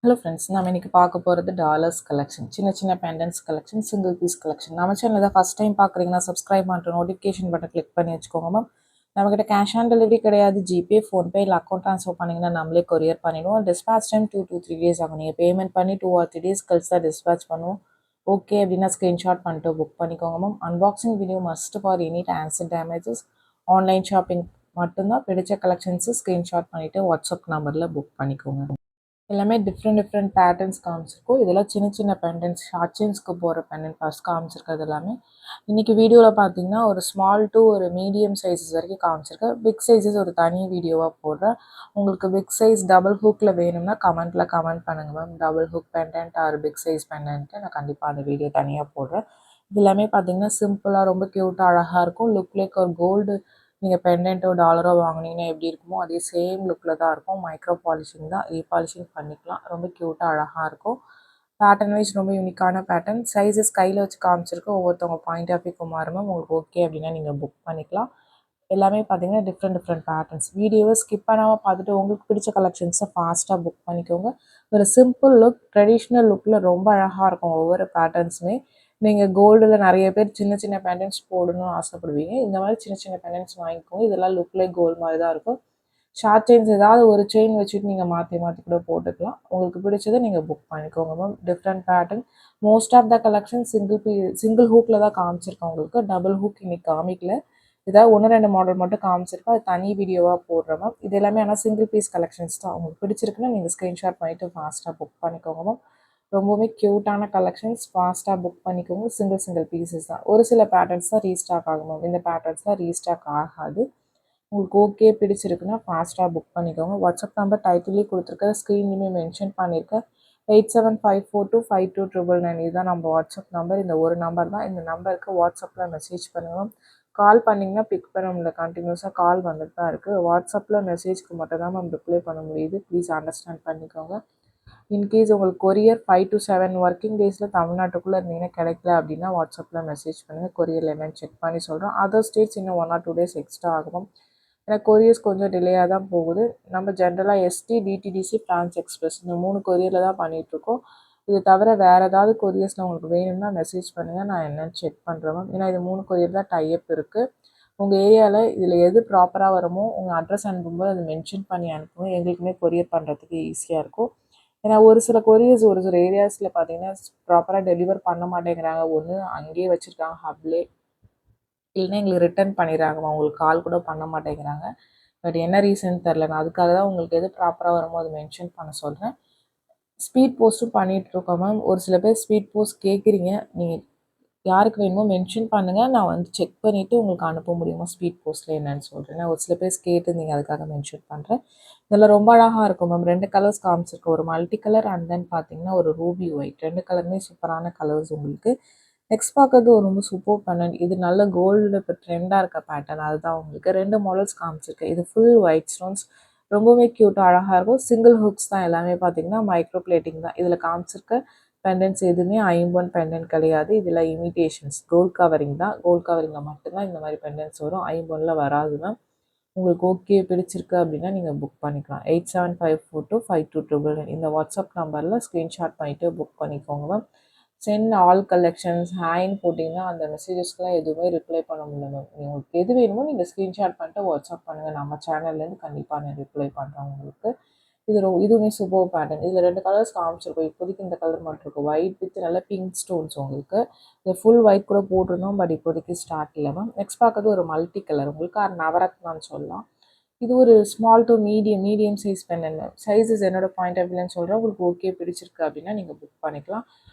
Hello friends, நம்ம இன்னைக்கு பார்க்க போகிறது டாலர்ஸ் கலெக்ஷன். சின்ன சின்ன பெண்டன்ஸ் கலெக்ஷன், சிங்கிள் பீஸ் கலெக்ஷன். நம்ம சேனல் தான் ஃபஸ்ட் டைம் பார்க்குறீங்கன்னா சப்ஸ்கிரைப் பண்ணிட்டு நோட்டிஃபிகேஷன் பட்டன் கிளிக் பண்ணி வச்சுக்கோங்க மேம். நம்மக்கிட்ட கேஷ் ஆன் டெலிவரி கிடையாது. ஜிபே, ஃபோன்பே இல்லை அக்கௌண்ட் ட்ரான்ஸ்ஃபர் பண்ணிங்கன்னா நம்மளே கொரியர் பண்ணிடுவோம். டிஸ்பேச் டைம் 2 to 3 days ஆகும். நீங்கள் பேமெண்ட் பண்ணி 2 or 3 days கழிச்சு தான் டிஸ்பேச் பண்ணுவோம். ஓகே அப்படின்னா ஸ்க்ரீன்ஷாட் பண்ணிட்டு புக் பண்ணிக்கோங்க ma'am. Unboxing video must for any answer damages. Online shopping மட்டும்தான். பிடிச்ச கலெக்ஷன்ஸு ஸ்க்ரீன்ஷாட் பண்ணிவிட்டு வாட்ஸ்அப் நம்பரில் புக் பண்ணிக்கோங்க. எல்லாமே டிஃப்ரெண்ட் டிஃப்ரெண்ட் பேட்டர்ன்ஸ் காமிச்சிருக்கோம். இதெல்லாம் சின்ன சின்ன பெண்டன்ஸ், ஷார்ட் செயின்ஸ்க்கு போகிற பெண்டன்ட் ஃபஸ்ட் காமிச்சிருக்கிறது எல்லாமே. இன்றைக்கி வீடியோவில் பார்த்தீங்கன்னா ஒரு ஸ்மால் டு ஒரு மீடியம் சைஸஸ் வரைக்கும் காமிச்சிருக்கேன். பிக் சைஸஸ் ஒரு தனி வீடியோவாக போடுறேன். உங்களுக்கு பிக் சைஸ் டபுள் ஹூக்கில் வேணும்னா கமெண்ட் பண்ணுங்கள் ma'am. Double hook pendant or big size pendant நான் கண்டிப்பாக அந்த வீடியோ தனியாக போடுறேன். இது எல்லாமே பார்த்தீங்கன்னா சிம்பிளாக ரொம்ப க்யூட்டாக அழகாக இருக்கும். லுக் லைக் ஒரு கோல்டு. நீங்கள் பெண்டன்ட்டோ டாலரோ வாங்கினீங்கன்னா எப்படி இருக்குமோ அதே சேம் லுக்கில் தான் இருக்கும். மைக்ரோ பாலிஷிங் தான், ரீபாலிஷிங் பண்ணிக்கலாம். ரொம்ப க்யூட்டாக அழகாக இருக்கும். பேட்டர்ன் வைஸ் ரொம்ப யூனிக்கான பேட்டர்ன். சைஸஸ் கையில் வச்சு காமிச்சிருக்கோம். ஒவ்வொருத்தவங்க பாயிண்ட் ஆஃப் வியூக்கு மாறுமா. உங்களுக்கு ஓகே அப்படின்னா நீங்கள் புக் பண்ணிக்கலாம். எல்லாமே பார்த்தீங்கன்னா டிஃப்ரெண்ட் டிஃப்ரெண்ட் பேட்டர்ன்ஸ். வீடியோவை ஸ்கிப் பண்ணாமல் பார்த்துட்டு உங்களுக்கு பிடிச்ச கலெக்ஷன்ஸை ஃபாஸ்ட்டாக புக் பண்ணிக்கோங்க. ஒரு சிம்பிள் லுக், ட்ரெடிஷ்னல் லுக்கில் ரொம்ப அழகாக இருக்கும் ஒவ்வொரு பேட்டர்ன்ஸுமே. நீங்கள் கோல்டில் நிறைய பேர் சின்ன சின்ன பேண்டன்ஸ் போடணும்னு ஆசைப்படுவீங்க. இந்த மாதிரி சின்ன சின்ன பேண்டன்ஸ் வாங்கிக்கோங்க. இதெல்லாம் லுக் லைக் கோல்டு மாதிரி தான் இருக்கும். ஷார்ட் செயின்ஸ் ஏதாவது ஒரு செயின் வச்சுட்டு நீங்கள் மாற்றி மாற்றி கூட போட்டுக்கலாம். உங்களுக்கு பிடிச்சதை நீங்கள் புக் பண்ணிக்கோங்க ma'am. Different pattern. Most of the collection single ஹூக்கில் தான் காமிச்சிருக்கேன். உங்களுக்கு டபுள் ஹூக் இன்னைக்கு காமிக்கல. ஏதாவது 1-2 மாடல் மட்டும் காமிச்சிருக்கேன். அது தனி வீடியோவாக போடுறேன் மேம். இது எல்லாமே ஆனால் சிங்கிள் பீஸ் கலெக்ஷன்ஸ் தான். உங்களுக்கு பிடிச்சிருக்குன்னா நீங்கள் ஸ்க்ரீன்ஷாட் பண்ணிவிட்டு ஃபாஸ்ட்டாக புக் பண்ணிக்கோங்க மேம். ரொம்பவே க்யூட்டான கலெக்ஷன்ஸ். ஃபாஸ்ட்டாக புக் பண்ணிக்கோங்க. சிங்கிள் சிங்கிள் பீசஸ் தான். ஒரு சில பேட்டர்ன்ஸ் தான் ரீஸ்டாக் ஆகும் மேம். இந்த பேட்டர்ன்ஸ் தான் ரீஸ்டாக் ஆகாது. உங்களுக்கு ஓகே பிடிச்சிருக்குன்னா ஃபாஸ்ட்டாக புக் பண்ணிக்கோங்க. வாட்ஸ்அப் நம்பர் டைட்டிலே கொடுத்துருக்க, ஸ்க்ரீன்லேயுமே மென்ஷன் பண்ணியிருக்கேன். 8754252999. இதுதான் நம்ம வாட்ஸ்அப் நம்பர். இந்த ஒரு நம்பர் தான். இந்த நம்பருக்கு வாட்ஸ்அப்பில் மெசேஜ் பண்ணுங்கள். கால் பண்ணிங்கன்னா பிக் பண்ண முடியல. கண்டினியூஸாக கால் வந்துட்டு தான் இருக்குது. வாட்ஸ்அப்பில் மெசேஜ்க்கு மட்டும் தான் மேம் ரிப்ளை பண்ண முடியுது. ப்ளீஸ் அண்டர்ஸ்டாண்ட் பண்ணிக்கோங்க. இன்கேஸ் உங்களுக்கு கொரியர் 5 to 7 ஒர்க்கிங் டேஸில் தமிழ்நாட்டுக்குள்ளே இருந்தீங்கன்னா கிடைக்கல அப்படின்னா வாட்ஸ்அப்பில் மெசேஜ் பண்ணுங்கள். கொரியரில் என்னென்னு செக் பண்ணி சொல்கிறோம். அதர் ஸ்டேட்ஸ் இன்னும் 1 or 2 days எக்ஸ்ட்ரா ஆகும். ஏன்னா கொரியர்ஸ் கொஞ்சம் டிலேயாக தான் போகுது. நம்ம ஜென்ரலாக எஸ்டி, டிடிடிசி, ஃப்ரான்ஸ் எக்ஸ்பிரஸ் இந்த 3 கொரியரில் தான் பண்ணிகிட்ருக்கோம். இது தவிர வேறு ஏதாவது கொரியர்ஸில் உங்களுக்கு வேணும்னா மெசேஜ் பண்ணுங்கள். நான் என்னென்னு செக் பண்ணுறேன் மேம். ஏன்னா இது 3 கொரியர் தான் டைப் இருக்குது. உங்கள் ஏரியாவில் இதில் எது ப்ராப்பராக வருமோ உங்கள் அட்ரஸ் அனுப்பும்போது அதை மென்ஷன் பண்ணி அனுப்புங்க. எங்களுக்குமே கொரியர் பண்ணுறதுக்கு ஈஸியாக இருக்கும். ஏன்னா ஒரு சில கொரியர்ஸ் ஒரு சில ஏரியாஸில் பார்த்தீங்கன்னா ப்ராப்பராக டெலிவர் பண்ண மாட்டேங்கிறாங்க. ஒன்று அங்கேயே வச்சுருக்காங்க ஹப்லே, இல்லைன்னா எங்களுக்கு ரிட்டர்ன் பண்ணிடுறாங்கம்மா. உங்களுக்கு கால் கூட பண்ண மாட்டேங்கிறாங்க. பட் என்ன ரீசன் தெரில. நான் அதுக்காக தான் உங்களுக்கு எது ப்ராப்பராக வருமோ அதை மென்ஷன் பண்ண சொல்கிறேன். ஸ்பீட் போஸ்ட்டும் பண்ணிகிட்ருக்கோம் மேம். ஒரு சில பேர் ஸ்பீட் போஸ்ட் கேட்குறீங்க. நீங்கள் யாருக்கு வேணுமோ மென்ஷன் பண்ணுங்கள். நான் வந்து செக் பண்ணிவிட்டு உங்களுக்கு அனுப்ப முடியுமா ஸ்பீட் போஸ்ட்டில் என்னன்னு சொல்கிறேன். நான் ஒரு சில பேர் கேட்டுருந்தீங்க, அதுக்காக மென்ஷன் பண்ணுறேன். இதில் ரொம்ப அழகாக இருக்கும் மேம். 2 கலர்ஸ் காமிச்சிருக்கோம். ஒரு மல்டி கலர் அண்ட் தென் பார்த்தீங்கன்னா ஒரு ரூபி ஒயிட். 2 கலருமே சூப்பரான கலர்ஸ் உங்களுக்கு. நெக்ஸ்ட் பார்க்கறது ஒரு ரொம்ப சூப்பர் பேட்டர்ன். இது நல்ல கோல்டு இப்போ ட்ரெண்டாக இருக்க பேட்டர்ன். அதுதான் உங்களுக்கு 2 மாடல்ஸ் காமிச்சிருக்கேன். இது ஃபுல் ஒயிட் ஸ்டோன்ஸ். ரொம்பவே க்யூட்டாக அழகாக இருக்கும். சிங்கிள் ஹுக்ஸ் தான் எல்லாமே பார்த்தீங்கன்னா மைக்ரோ பிளேட்டிங் தான். இதில் காமிச்சிருக்க பெண்டன்ட்ஸ் எதுவுமே ஐம்பொன் பெண்டன்ட் கிடையாது. இதில் இமிடேஷன்ஸ் கோல்ட் கவரிங் தான். கோல்ட் கவரிங்கில் மட்டும்தான் இந்த மாதிரி பெண்டன்ட்ஸ் வரும். ஐம்பொனில் வராது மேம். உங்களுக்கு ஓகே பிடிச்சிருக்கு அப்படின்னா நீங்கள் புக் பண்ணிக்கலாம். 8754252299 இந்த வாட்ஸ்அப் நம்பரில் ஸ்க்ரீன்ஷாட் பண்ணிவிட்டு புக் பண்ணிக்கோங்க மேம். சென்ட் ஆல் கலெக்ஷன்ஸ் ஹேன்னு போட்டிங்கன்னா அந்த மெசேஜஸ்க்கெலாம் எதுவுமே ரிப்ளை பண்ண முடியல மேம். உங்களுக்கு எது வேணுமோ நீங்கள் ஸ்க்ரீன்ஷாட் பண்ணிட்டு வாட்ஸ்அப் பண்ணுங்கள். நம்ம சேனல்லேருந்து கண்டிப்பாக நான் ரிப்ளை பண்ணுறேன் உங்களுக்கு. இதுவுமே சூப்பர் பேட்டர்ன். இதில் 2 கலர்ஸ் காமிச்சிருக்கோம். இப்போதைக்கு இந்த கலர் மட்டும் இருக்கும். ஒயிட் வித் நல்ல பிங்க் ஸ்டோன்ஸ் உங்களுக்கு. இது ஃபுல் ஒயிட் கூட போட்டிருந்தோம். பட் இப்போதைக்கு ஸ்டார்ட் இல்லை மேம். நெக்ஸ்ட் பார்க்கறது ஒரு மல்டி கலர் உங்களுக்கு. அது நவரத்னான்னு சொல்லலாம். இது ஒரு small to medium size pendant ma'am. Sizes என்னோட பாயிண்ட் ஆஃப் வியூன்னு சொல்கிறேன். உங்களுக்கு ஓகே பிடிச்சிருக்கு அப்படின்னா நீங்கள் புக் பண்ணிக்கலாம்.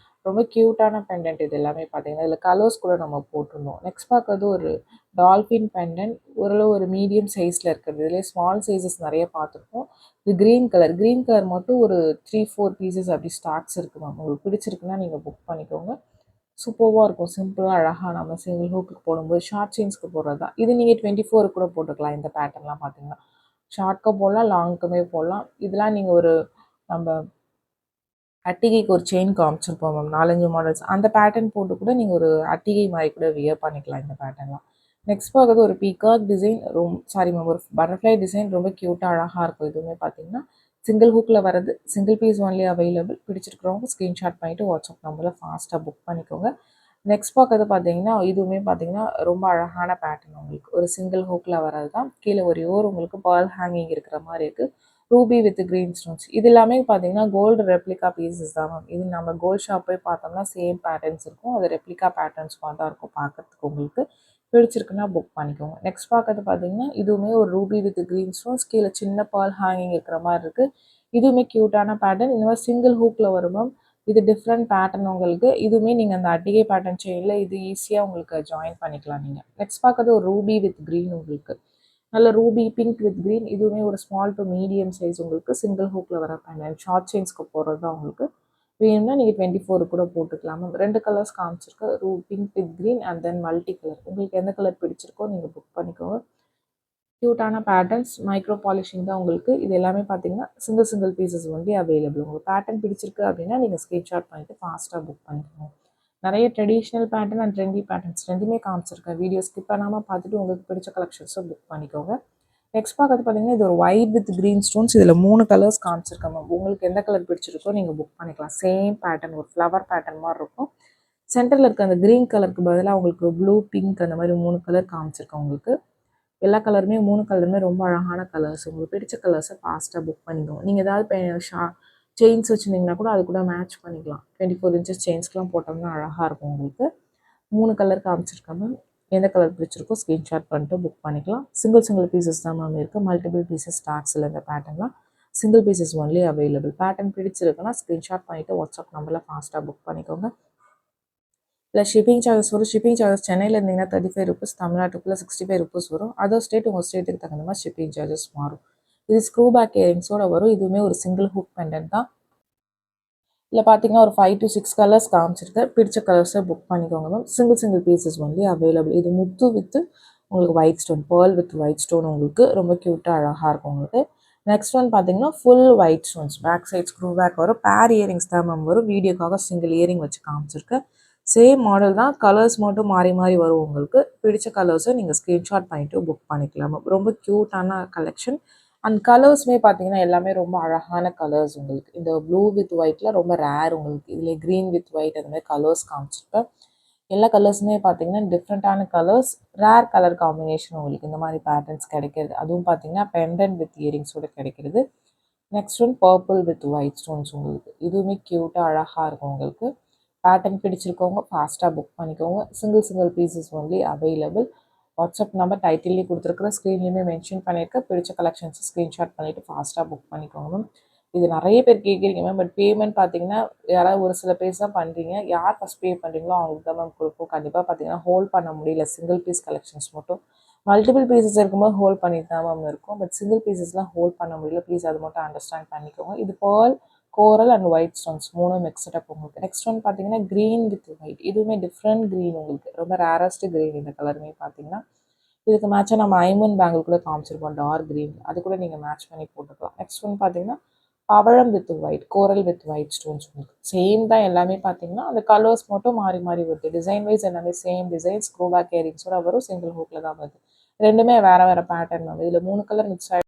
ரொம்ப க்யூட்டான பெண்டன்ட் இது எல்லாமே பார்த்தீங்கன்னா. இதில் கலர்ஸ் கூட நம்ம போட்டிருந்தோம். நெக்ஸ்ட் பார்க்கறது ஒரு டால்ஃபின் பெண்டன்ட். ஓரளவு ஒரு மீடியம் சைஸில் இருக்கிறது. இதிலே ஸ்மால் சைஸஸ் நிறைய பார்த்துருக்கோம். இது க்ரீன் கலர் மட்டும் ஒரு 3-4 பீசஸ் அப்படி ஸ்டாக்ஸ் இருக்குது மேம். உங்களுக்கு பிடிச்சிருக்குன்னா நீங்கள் புக் பண்ணிக்கோங்க. சூப்பராக இருக்கும். சிம்பிளாக அழகாக நம்ம சிங்கிள் ஹூக்குக்கு போடும்போது ஷார்ட் செயின்ஸ்க்கு போடுறது தான். இது நீங்கள் 24 கூட போட்டுக்கலாம். இந்த பேட்டர்ன்லாம் பார்த்தீங்கன்னா ஷார்ட்க்கும் போடலாம், லாங்குக்குமே போடலாம். இதெல்லாம் நீங்கள் ஒரு நம்ம அட்டிகைக்கு ஒரு செயின் காமிச்சிருப்போம் மேம். 4-5 மாடல்ஸ் அந்த பேட்டர்ன் போட்டு கூட நீங்கள் ஒரு அட்டிகை மாதிரி கூட வியர் பண்ணிக்கலாம் இந்த பேட்டர்ன்லாம். நெக்ஸ்ட் பார்க்குறது ஒரு பீகாக் டிசைன். மேம், ஒரு பட்டர்ஃப்ளை டிசைன். ரொம்ப க்யூட்டாக அழகாக இருக்கும். இதுவுமே பார்த்தீங்கன்னா சிங்கிள் ஹூக்கில் வரது, சிங்கிள் பீஸ் ஒன்லி அவைலபிள். பிடிச்சிருக்கிறவங்க ஸ்க்ரீன்ஷாட் பண்ணிவிட்டு வாட்ஸ்அப் நம்பரில் ஃபாஸ்ட்டாக புக் பண்ணிக்கோங்க. நெக்ஸ்ட் பார்க்கறது பார்த்தீங்கன்னா, இதுவுமே பார்த்தீங்கன்னா ரொம்ப அழகான பேட்டர்ன் உங்களுக்கு. ஒரு சிங்கிள் ஹூக்கில் வர்றது தான். கீழே ஒரே உங்களுக்கு பேர்ல் ஹேங்கிங் இருக்கிற மாதிரி இருக்குது. Ruby with green stones. இது எல்லாமே பார்த்தீங்கன்னா கோல்டு ரெப்ளிகா பீசஸ் தான் மேம். இது நம்ம கோல்ட் ஷாப் போய் பார்த்தோம்னா சேம் பேட்டர்ன்ஸ் இருக்கும். அது ரெப்ளிகா பேட்டர்ன்ஸ் மாதிரி தான் இருக்கும் பார்க்கறதுக்கு. உங்களுக்கு பிடிச்சிருக்குன்னா புக் பண்ணிக்கோங்க. நெக்ஸ்ட் பார்க்கறது பார்த்தீங்கன்னா, இதுவுமே ஒரு ரூபி வித் க்ரீன் ஸ்டோன்ஸ். கீழே சின்ன பேர்ல் ஹேங்கிங் இருக்கிற மாதிரி இருக்குது. இதுவுமே க்யூட்டான பேட்டர்ன். இந்த மாதிரி சிங்கிள் ஹூக்கில் வரும் மேம். இது டிஃப்ரெண்ட் பேட்டர்ன் உங்களுக்கு. இதுவுமே நீங்கள் அந்த அட்டிகை பேட்டர்ன் செயினில் இது ஈஸியாக உங்களுக்கு ஜாயின் பண்ணிக்கலாம் நீங்கள். நெக்ஸ்ட் பார்க்கறது ஒரு ரூபி வித் க்ரீன் உங்களுக்கு. நல்ல ரூபி பிங்க் வித் க்ரீன். இதுவுமே ஒரு ஸ்மால் டு மீடியம் சைஸ் உங்களுக்கு. சிங்கிள் ஹூக்கில் வர பேட்டர்ன். ஷார்ட் செயின்ஸ்க்கு போடுறது தான் உங்களுக்கு. வேணும்னா நீங்கள் 24 கூட போட்டுக்கலாம் மேம். 2 கலர்ஸ் காமிச்சிருக்கு. Pink with green and then multi colour. உங்களுக்கு எந்த கலர் பிடிச்சிருக்கோ நீங்கள் புக் பண்ணிக்கோங்க. க்யூட்டான பேட்டர்ன்ஸ், மைக்ரோ பாலிஷிங் தான் உங்களுக்கு. இது எல்லாமே பார்த்தீங்கன்னா சிங்கிள் பீசஸ் வந்து அவைலபிள். உங்களுக்கு பேட்டர்ன் பிடிச்சிருக்கு அப்படின்னா நீங்கள் ஸ்க்ரீன்ஷாட் பண்ணிவிட்டு ஃபாஸ்ட்டாக புக் பண்ணிக்கோங்க. நிறைய traditional pattern and trendy patterns ரெண்டுமே காமிச்சிருக்கேன். வீடியோ ஸ்கிப் பண்ணாமல் பார்த்துட்டு உங்களுக்கு பிடிச்ச கலெக்ஷன்ஸை புக் பண்ணிக்கோங்க. நெக்ஸ்ட் பார்க்கறது பார்த்தீங்கன்னா, இது ஒரு ஒயிட் வித் க்ரீன் ஸ்டோன்ஸ். இதில் 3 கலர்ஸ் காமிச்சிருக்கேன் மேம். உங்களுக்கு எந்த கலர் பிடிச்சிருக்கோ நீங்கள் புக் பண்ணிக்கலாம். சேம் பேட்டர்ன், ஒரு ஃப்ளவர் பேட்டர்ன் மாதிரி இருக்கும். சென்டரில் இருக்க அந்த க்ரீன் கலருக்கு பதிலாக உங்களுக்கு ப்ளூ, பிங்க் அந்த மாதிரி 3 கலர் காமிச்சிருக்கேன் உங்களுக்கு. எல்லா கலருமே 3 கலருமே ரொம்ப அழகான கலர்ஸ். உங்களுக்கு பிடிச்ச கலர்ஸை ஃபாஸ்ட்டாக புக் பண்ணிக்கோங்க. நீங்கள் ஏதாவது செயின்ஸ் வச்சுருந்தீங்கன்னா கூட அது கூட மேட்ச் பண்ணிக்கலாம். 24 இன்ச்சஸ் செயின்ஸ்க்கெலாம் போட்டோம்னா அழகாக இருக்கும் உங்களுக்கு. 3 கலர் காமிச்சிருக்கேன் மேம். எந்த கலர் பிடிச்சிருக்கோ ஸ்க்ரீன்ஷாட் பண்ணிட்டு புக் பண்ணிக்கலாம். சிங்கிள் பீசஸ் தான் மேம் இருக்குது. மல்டிபிள் பீசஸ் ஸ்டாக்ஸ் இல்லை. இந்த பேட்டர்ன்லாம் single pieces only available. Pattern பிடிச்சிருக்குன்னா ஸ்க்ரீன்ஷாட் பண்ணிவிட்டு வாட்ஸ்அப் நம்பரில் ஃபாஸ்ட்டாக புக் பண்ணிக்கோங்க. ப்ளஸ் ஷிப்பிங் சார்ஜஸ் வரும். ஷிப்பிங் சார்ஜஸ் சென்னையில் இருந்தீங்கன்னா 35 ருபீஸ், தமிழ்நாட்டுக்குள்ளே 65 ருபீஸ் வரும். அதர் ஸ்டேட் உங்கள் ஸ்டேட்டுக்கு தகுந்த மாதிரி ஷிப்பிங் சார்ஜஸ் மாறும். இது ஸ்க்ரூ பேக் இயரிங்ஸோட வரும். இதுவுமே ஒரு சிங்கிள் ஹூக் பெண்டன்ட் தான். இல்லை பார்த்தீங்கன்னா ஒரு 5 to 6 கலர்ஸ் காமிச்சிருக்கேன். பிடிச்ச கலர்ஸை புக் பண்ணிக்கோங்க ma'am. Single pieces only available. இது முத்து வித்து உங்களுக்கு white stone, pearl with white stone உங்களுக்கு ரொம்ப க்யூட்டாக அழகாக இருக்கும் உங்களுக்கு. நெக்ஸ்ட் ஒன் பார்த்தீங்கன்னா full white stones. Back side screw back வரும். பேர் இயரிங்ஸ் தான் மேம் வரும். வீடியோக்காக சிங்கிள் இயரிங் வச்சு காமிச்சிருக்கேன். சேம் மாடல் தான். கலர்ஸ் மட்டும் மாறி மாறி வரும் உங்களுக்கு. பிடிச்ச கலர்ஸை நீங்கள் ஸ்க்ரீன்ஷாட் பண்ணிவிட்டு புக் பண்ணிக்கலாம் மேம். ரொம்ப க்யூட்டான கலெக்ஷன். அண்ட் கலர்ஸுமே பார்த்தீங்கன்னா எல்லாமே ரொம்ப அழகான கலர்ஸ் உங்களுக்கு. இந்த ப்ளூ வித் ஒயிட்டில் ரொம்ப ரேர் உங்களுக்கு. இதில் க்ரீன் வித் ஒயிட் அந்த மாதிரி கலர்ஸ் காமிச்சிருப்பேன். எல்லா கலர்ஸுமே பார்த்தீங்கன்னா டிஃப்ரெண்ட்டான கலர்ஸ், ரேர் கலர் காம்பினேஷன் உங்களுக்கு இந்த மாதிரி பேட்டர்ன்ஸ் கிடைக்கிறது. அதுவும் பார்த்தீங்கன்னா பெண்டன்ட் வித் இயரிங்ஸோடு கிடைக்கிறது. Next one purple with white stones உங்களுக்கு. இதுவுமே க்யூட்டாக அழகாக இருக்கும் உங்களுக்கு. பேட்டர்ன் பிடிச்சிருக்கவங்க ஃபாஸ்ட்டாக புக் பண்ணிக்கோங்க. Single pieces only available. WhatsApp number டைட்டில்லேயே கொடுத்துருக்குற, ஸ்க்ரீன்லேயுமே மென்ஷன் பண்ணியிருக்க. பிடிச்ச கலெக்ஷன்ஸை ஸ்க்ரீன்ஷாட் பண்ணிவிட்டு ஃபாஸ்ட்டாக புக் பண்ணிக்கோங்க மேம். இது நிறைய பேர் கேட்குறீங்க மேம். பட் பேமெண்ட் பார்த்தீங்கன்னா யாராவது ஒரு சில பேர் தான் பண்ணுறீங்க. யார் ஃபஸ்ட் பே பண்ணுறீங்களோ அவங்களுக்கு தான் மேம் கொடுப்போம். கண்டிப்பாக பார்த்தீங்கன்னா ஹோல்ட் பண்ண முடியல. சிங்கிள் பீஸ் கலெக்ஷன்ஸ் மட்டும். மல்டிபிள் பீசஸ் இருக்கும்போது ஹோல்ட் பண்ணிட்டு தான் மேம் இருக்கும். பட் சிங்கிள் பீசஸ்லாம் ஹோல்ட் பண்ண முடியல. ப்ளீஸ் அது மட்டும் அண்டர்ஸ்டாண்ட் பண்ணிக்கோங்க. இது pearl, coral and white stones 3 mixed up உங்களுக்கு. நெக்ஸ்ட் ஒன் பார்த்தீங்கன்னா க்ரீன் வித் ஒயிட். இதுவுமே டிஃப்ரெண்ட் க்ரீன் உங்களுக்கு. ரொம்ப ரேரஸ்ட் க்ரீன் இந்த கலருமே பார்த்தீங்கன்னா. இதுக்கு மேட்சாக நம்ம ஐமன் பேங்கிள் கூட காமிச்சிருப்போம் டார்க் க்ரீன். அது கூட நீங்கள் மேட்ச் பண்ணி போட்டுக்கலாம். நெக்ஸ்ட் ஒன் பார்த்தீங்கன்னா பவழம் with white, coral with white stones உங்களுக்கு. சேம் தான் எல்லாமே பார்த்தீங்கன்னா அந்த கலர்ஸ் மட்டும் மாறி மாறி வருது. டிசைன் வைஸ் எல்லாமே சேம் டிசைன். ஸ்க்ரூ பேக் இயரிங்ஸோட வரும். சிங்கிள் ஹூக்கில் தான் வருது. ரெண்டுமே வேறு வேறு பேட்டர்ன் மேம். இதில் 3 கலர் மிக்ஸ் ஆகி